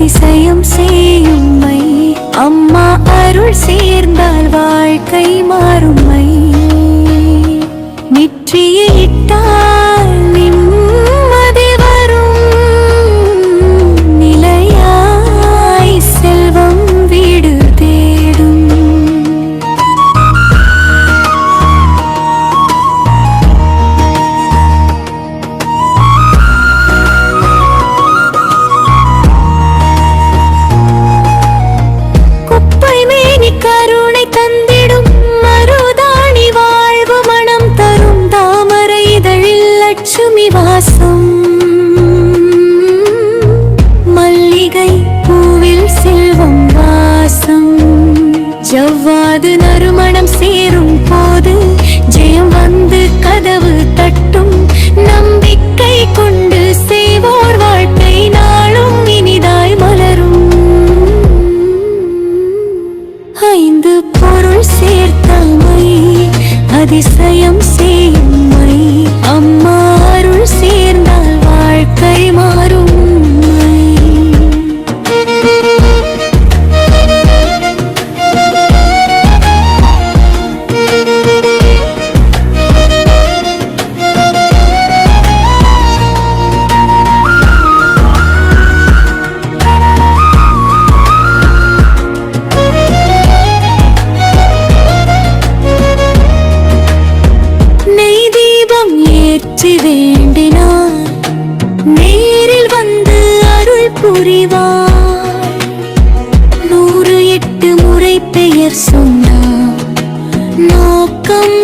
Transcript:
அதிசயம் செய்யும்மை அம்மா அருள் சேர்ந்தால் வாழ்க்கை மாறும்மை நெற்றியை இட்டால் நிம்மதி வரும் நிலையாய் செல்வம் வீடு தேடும் குப்பை மேனி கருணை தந்திடும் மருதாணி வாழ்வு மனம் தரும் தாமரை இதழில் லட்சுமி வாசம் மல்லிகை பூவில் செல்வம் வாசம் ஜவ்வாது நறுமணம் சேரும் போது ஜெயம் வந்து கதவு தட்டும் நம்பிக்கை கொண்டு செய்வோர் வாழ்க்கை நாளும் இனிதாய் மலரும் ஐந்து பொருள் சேர்த்தமை அதிசயம் செய்யும்மை அம்மா அருள் சேர்ந்தால் வாழ்க்கை மாறும் நெய் தீபம் ஏற்றி வேண்டினார் நேரில் வந்து அருள் புரிவார் 108 முறை பெயர் சொன்னார் நோக்கம்